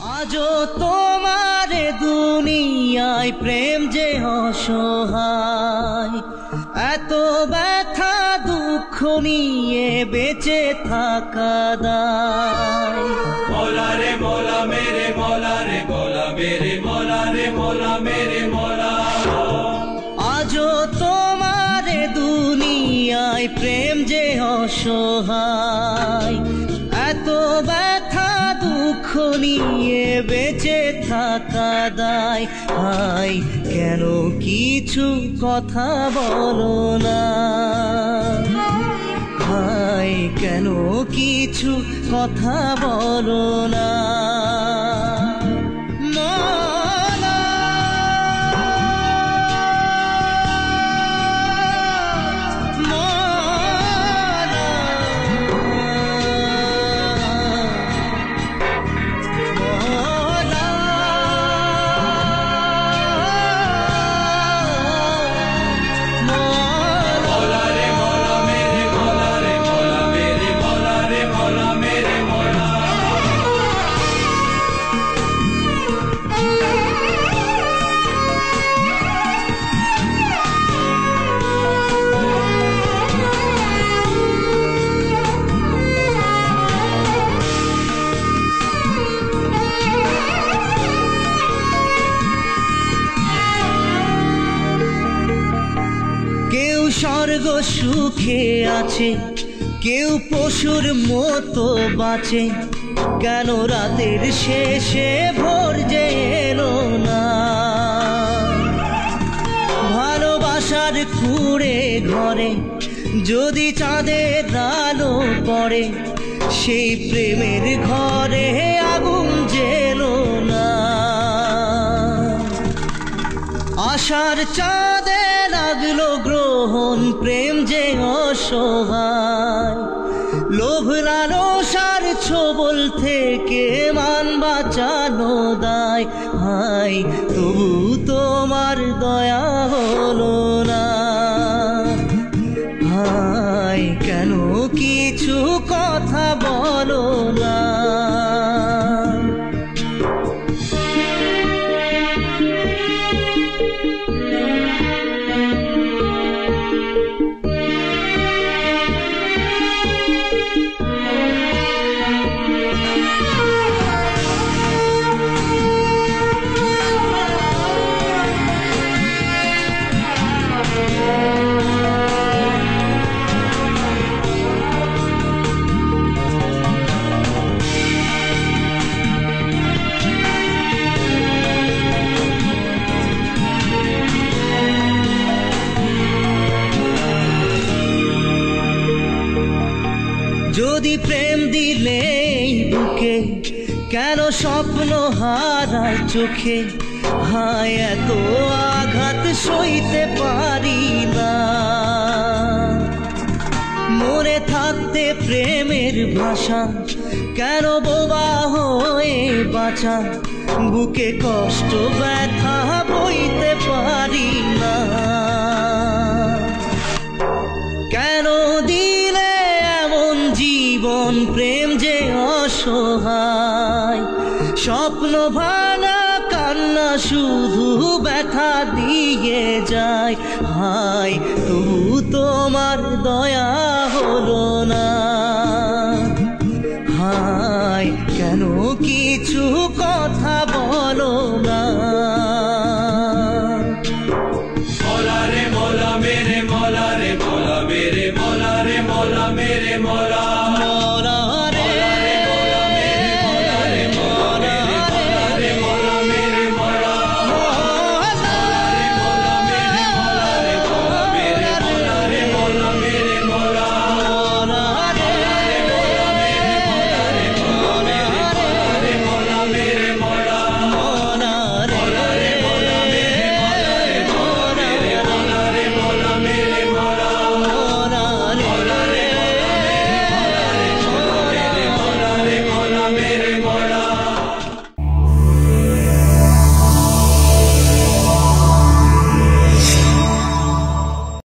আজও তোমারে দুনিয়ায় প্রেম যে অসহায়, এত ব্যথা দুঃখ নিয়ে বেঁচে থাকা দায়। মৌলা রে মৌলা মেরে মৌলা রে মৌলা মেরে মৌলা রে মৌলা মেরে মৌলা। আজও তোমারে দুনিয়ায় প্রেম যে অসহায়, এত ব্যথা দুঃখ নিয়ে বেঁচে থাকা দায়। হায় কেন কিছু কথা বলো না, হায় কেন কিছু কথা বলো না। স্বর্গ সুখে আছে, কেউ পশুর মতো বাঁচে, কেন রাতের শেষে ভোর যে এলো না। ভালোবাসার কুঁড়ে ঘরে যদি চাঁদের আলো পড়ে, সেই প্রেমের ঘরে আগুন জ্বেলো না। আশার চাঁদে লাগলো গ্রহণ, প্রেম যে অসহায়, লোভ লালসার ছোবল থেকে মান বাঁচানো দায়। হায় তবু তোমার দয়া হলো না, হায় কেন কিছু কথা বলো না। যদি প্রেম দিলে বুকে, কেন স্বপ্ন হারায় চোখে। হায় এত আঘাত সইতে পারি না, মনে থাকতে প্রেমের ভাষা, কেন বোবা হয়ে বাঁচা। বুকে কষ্ট ব্যথা বইতে পারি না, কেন দিলে এমন জীবন প্রেম যে অসহায়। স্বপ্ন ভাঙা কান্না শুধু ব্যথা দিয়ে যায়। হায় তবু তোমার দয়া হলো না, হায় কেন কিছু কথা বলো না।